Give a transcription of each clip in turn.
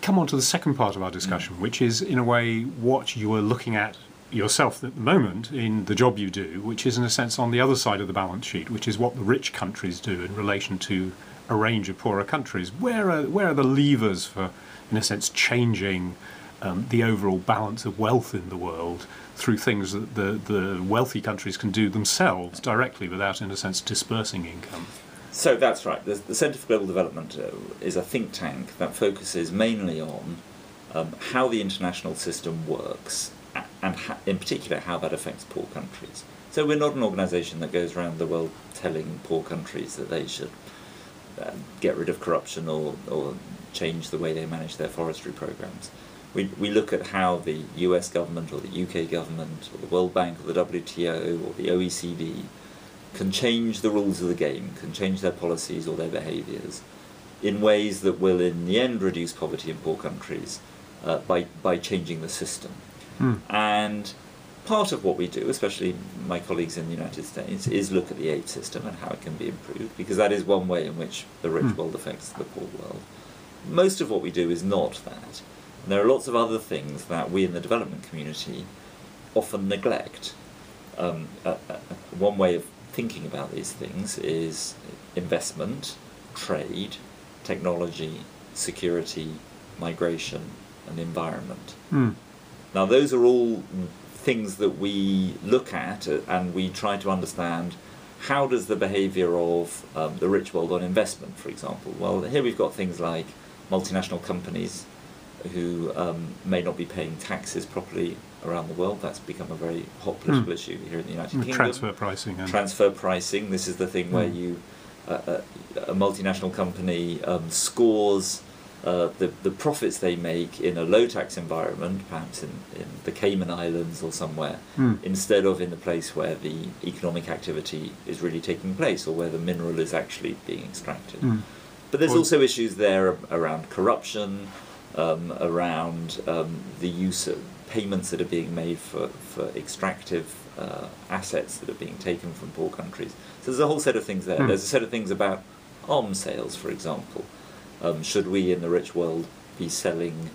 come on to the second part of our discussion, which is, in a way, what you are looking at yourself at the moment in the job you do, which is, in a sense, on the other side of the balance sheet, which is what the rich countries do in relation to a range of poorer countries. Where are the levers for, in a sense, changing the overall balance of wealth in the world through things that the wealthy countries can do themselves directly without, in a sense, dispersing income? So that's right. The Centre for Global Development is a think tank that focuses mainly on how the international system works and in particular how that affects poor countries. So we're not an organisation that goes around the world telling poor countries that they should get rid of corruption or change the way they manage their forestry programs. We look at how the US government or the UK government or the World Bank or the WTO or the OECD can change the rules of the game, can change their policies or their behaviours in ways that will in the end reduce poverty in poor countries by changing the system. And part of what we do, especially my colleagues in the United States, is look at the aid system and how it can be improved, because that is one way in which the rich world affects the poor world. Most of what we do is not that. And there are lots of other things that we in the development community often neglect. One way of thinking about these things is investment, trade, technology, security, migration, and environment. Now those are all things that we look at and we try to understand how does the behaviour of the rich world on investment, for example. Well, here we've got things like multinational companies who may not be paying taxes properly around the world. That's become a very hot political issue here in the United Kingdom. Transfer pricing. Transfer pricing. This is the thing where a multinational company scores the profits they make in a low-tax environment, perhaps in the Cayman Islands or somewhere, instead of in the place where the economic activity is really taking place or where the mineral is actually being extracted. But there's also issues there around corruption, around the use of payments that are being made for extractive assets that are being taken from poor countries. So there's a whole set of things there. There's a set of things about arms sales, for example. Should we in the rich world be selling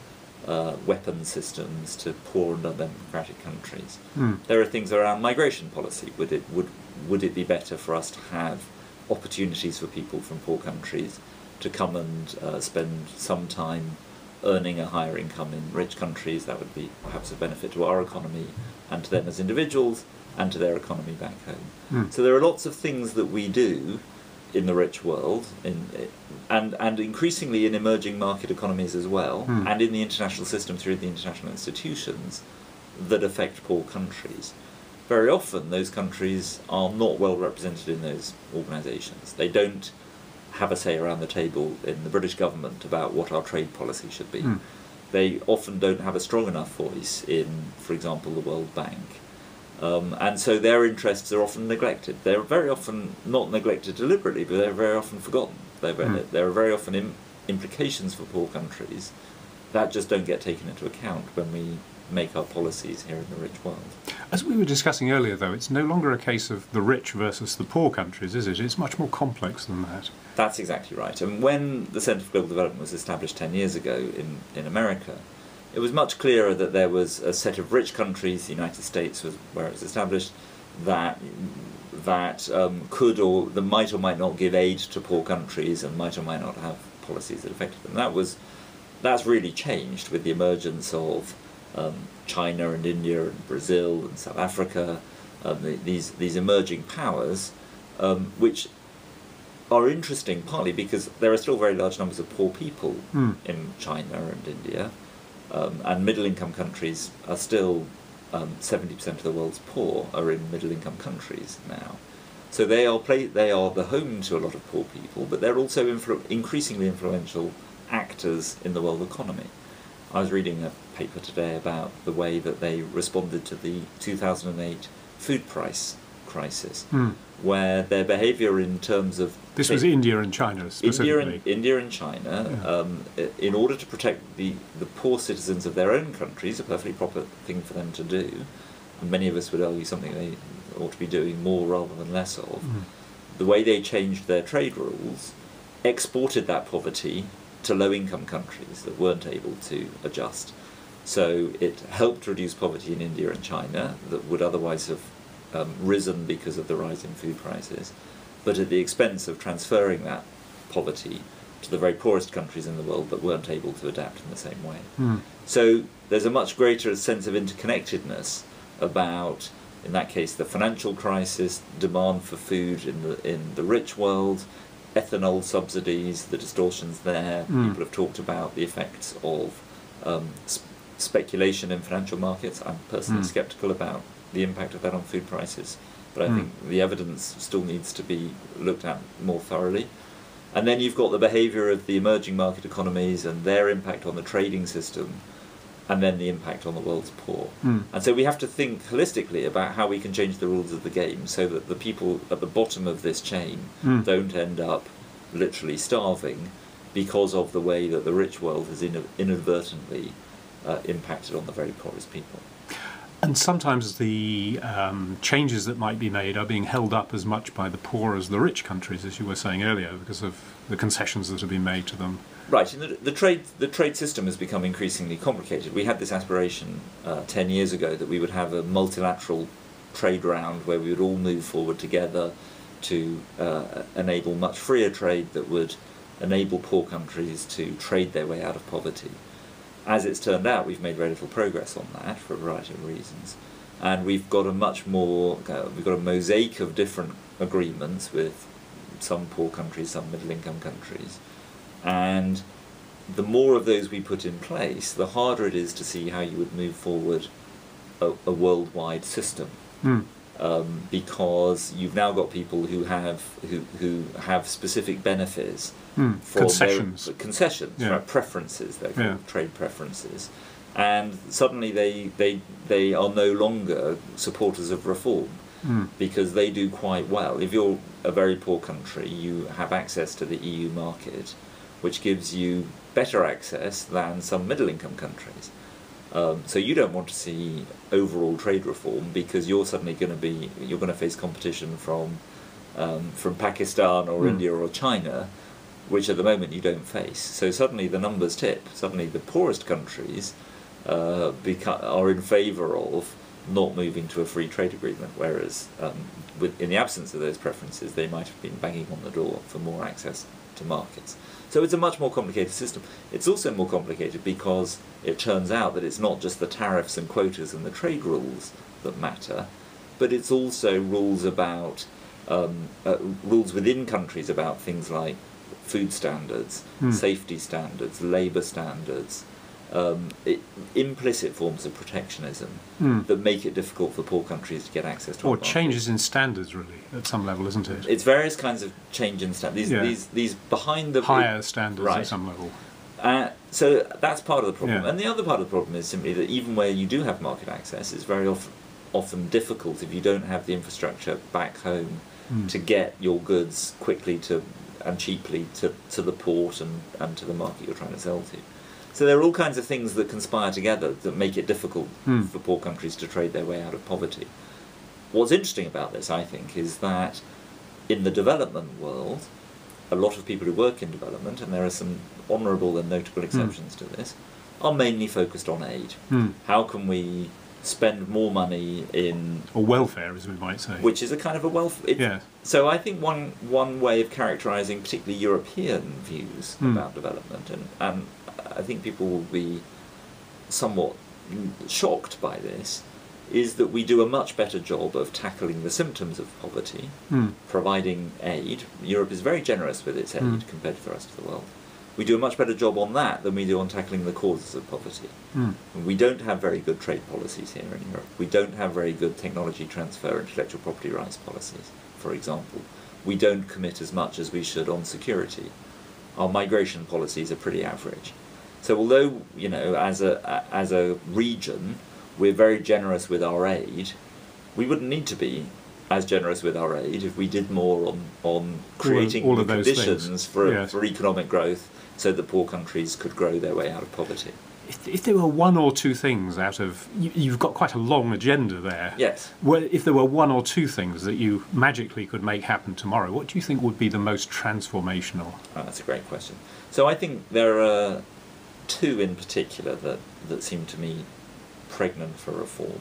weapon systems to poor and undemocratic countries? There are things around migration policy. Would it be better for us to have opportunities for people from poor countries to come and spend some time earning a higher income in rich countries? That would be perhaps a benefit to our economy and to them as individuals and to their economy back home. So there are lots of things that we do in the rich world, and increasingly in emerging market economies as well, and in the international system through the international institutions that affect poor countries. Very often those countries are not well represented in those organisations. They don't have a say around the table in the British government about what our trade policy should be. They often don't have a strong enough voice in, for example, the World Bank. And so their interests are often neglected. They're very often not neglected deliberately, but they're very often forgotten. There are very often implications for poor countries that just don't get taken into account when we make our policies here in the rich world. As we were discussing earlier, though, it's no longer a case of the rich versus the poor countries, is it? It's much more complex than that. That's exactly right. And when the Centre for Global Development was established 10 years ago in America, it was much clearer that there was a set of rich countries, the United States was where it was established, that could or that might or might not give aid to poor countries and might or might not have policies that affected them. That's really changed with the emergence of China and India and Brazil and South Africa, these emerging powers, which are interesting partly because there are still very large numbers of poor people in China and India. And middle-income countries are still 70% of the world's poor are in middle-income countries now. So they are the home to a lot of poor people, but they're also increasingly influential actors in the world economy. I was reading a paper today about the way that they responded to the 2008 food price crisis, where their behaviour in terms of... This was India and China specifically. India and China, in order to protect the poor citizens of their own countries, a perfectly proper thing for them to do, and many of us would argue something they ought to be doing more rather than less of, the way they changed their trade rules exported that poverty to low-income countries that weren't able to adjust. So it helped reduce poverty in India and China that would otherwise have risen because of the rise in food prices, but at the expense of transferring that poverty to the very poorest countries in the world that weren't able to adapt in the same way. So there's a much greater sense of interconnectedness about, in that case, the financial crisis, demand for food in the rich world, ethanol subsidies, the distortions there. People have talked about the effects of speculation in financial markets. I'm personally sceptical about the impact of that on food prices, but I think the evidence still needs to be looked at more thoroughly. And then you've got the behaviour of the emerging market economies and their impact on the trading system, and then the impact on the world's poor. And so we have to think holistically about how we can change the rules of the game so that the people at the bottom of this chain don't end up literally starving because of the way that the rich world has inadvertently impacted on the very poorest people. And sometimes the changes that might be made are being held up as much by the poor as the rich countries, as you were saying earlier, because of the concessions that have been made to them. Right, and the trade system has become increasingly complicated. We had this aspiration 10 years ago that we would have a multilateral trade round where we would all move forward together to enable much freer trade that would enable poor countries to trade their way out of poverty. As it's turned out, we've made very little progress on that for a variety of reasons, and we've got a much more we've got a mosaic of different agreements with some poor countries, some middle-income countries, and the more of those we put in place, the harder it is to see how you would move forward a worldwide system. Because you've now got people who have specific benefits from concessions, right, preferences. They're called trade preferences, and suddenly they are no longer supporters of reform because they do quite well. If you're a very poor country, you have access to the EU market, which gives you better access than some middle-income countries. So you don't want to see overall trade reform because you're suddenly going to face competition from Pakistan or India or China, which at the moment you don't face. So suddenly the numbers tip. Suddenly the poorest countries are in favour of not moving to a free trade agreement, whereas in the absence of those preferences, they might have been banging on the door for more access to markets. So it's a much more complicated system. It's also more complicated because it turns out that it's not just the tariffs and quotas and the trade rules that matter, but it's also rules about rules within countries about things like food standards, safety standards, labour standards, implicit forms of protectionism that make it difficult for poor countries to get access to. Or changes in standards, really, at some level, isn't it? It's various kinds of change in standards. These behind the higher standards at some level. So that's part of the problem. And the other part of the problem is simply that even where you do have market access, it's very often difficult if you don't have the infrastructure back home to get your goods quickly and cheaply to the port and to the market you're trying to sell to. So there are all kinds of things that conspire together that make it difficult for poor countries to trade their way out of poverty. What's interesting about this, I think, is that in the development world, a lot of people who work in development, and there are some honourable and notable exceptions to this, are mainly focused on aid. How can we spend more money in... Or welfare, as we might say. Which is a kind of a welfare... So I think one way of characterising particularly European views about development, and I think people will be somewhat shocked by this, is that we do a much better job of tackling the symptoms of poverty, providing aid. Europe is very generous with its aid compared to the rest of the world. We do a much better job on that than we do on tackling the causes of poverty. We don't have very good trade policies here in Europe. We don't have very good technology transfer, intellectual property rights policies, for example. We don't commit as much as we should on security. Our migration policies are pretty average. So although, you know, as a region, we're very generous with our aid, we wouldn't need to be as generous with our aid if we did more on creating the conditions for economic growth so that poor countries could grow their way out of poverty. if there were one or two things out of... You've got quite a long agenda there. Yes. Well, if there were one or two things that you magically could make happen tomorrow, what do you think would be the most transformational? Oh, that's a great question. So I think there are two in particular that seem to me pregnant for reform.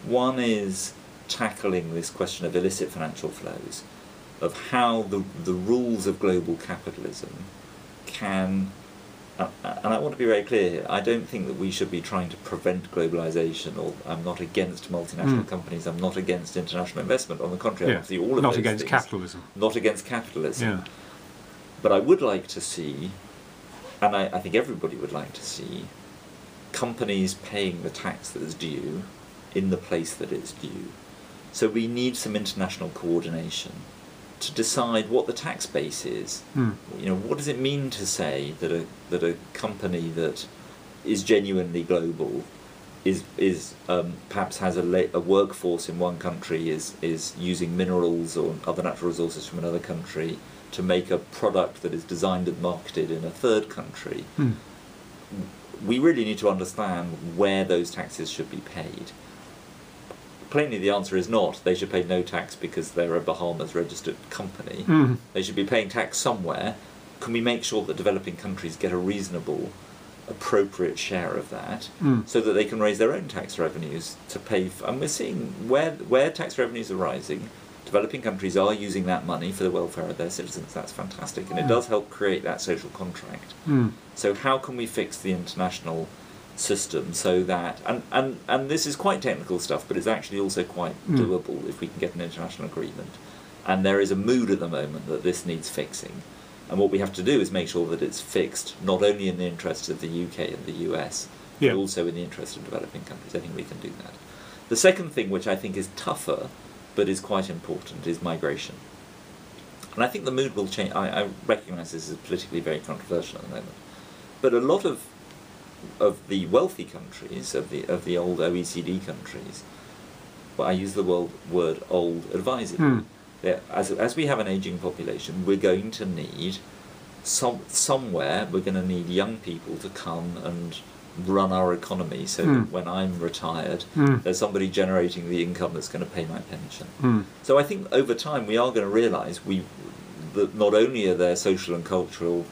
One is tackling this question of illicit financial flows, of how the rules of global capitalism can... and I want to be very clear here, I don't think that we should be trying to prevent globalisation, or I'm not against multinational companies, I'm not against international investment, on the contrary, I want to see all of not those against things. capitalism. Not against capitalism. Yeah. But I would like to see, and I think everybody would like to see, companies paying the tax that is due in the place that it's due. So we need some international coordination to decide what the tax base is. You know, what does it mean to say that a company that is genuinely global is perhaps has a workforce in one country, is using minerals or other natural resources from another country to make a product that is designed and marketed in a third country? We really need to understand where those taxes should be paid. Plainly, the answer is not. They should pay no tax because they're a Bahamas registered company. They should be paying tax somewhere. Can we make sure that developing countries get a reasonable, appropriate share of that, so that they can raise their own tax revenues to pay for... And we're seeing where tax revenues are rising, developing countries are using that money for the welfare of their citizens. That's fantastic, and it does help create that social contract. So how can we fix the international system so that, and this is quite technical stuff, but it's actually also quite doable if we can get an international agreement. And there is a mood at the moment that this needs fixing, and what we have to do is make sure that it's fixed not only in the interests of the UK and the US, but also in the interest of developing countries. I think we can do that. The second thing, which I think is tougher but is quite important, is migration. And I think the mood will change. I recognise this is politically very controversial at the moment, but a lot of the wealthy countries, of the old OECD countries, well, I use the word old advisedly. As we have an ageing population, we're going to need somewhere. We're going to need young people to come and run our economy, so that when I'm retired, there's somebody generating the income that's going to pay my pension. So I think over time we are going to realise that not only are there social and cultural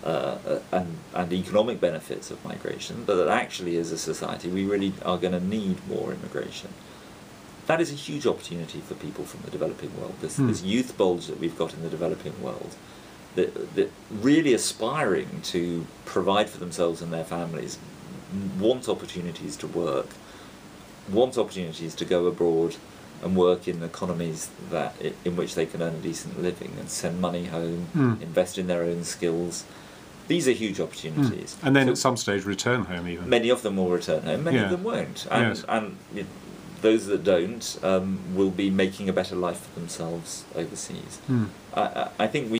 and economic benefits of migration, but that actually as a society we really are going to need more immigration. That is a huge opportunity for people from the developing world. This youth bulge that we've got in the developing world, that really aspiring to provide for themselves and their families, want opportunities to work, want opportunities to go abroad and work in economies in which they can earn a decent living and send money home, invest in their own skills. These are huge opportunities. And then at some stage return home even. Many of them will return home, many of them won't. And those that don't will be making a better life for themselves overseas. I think we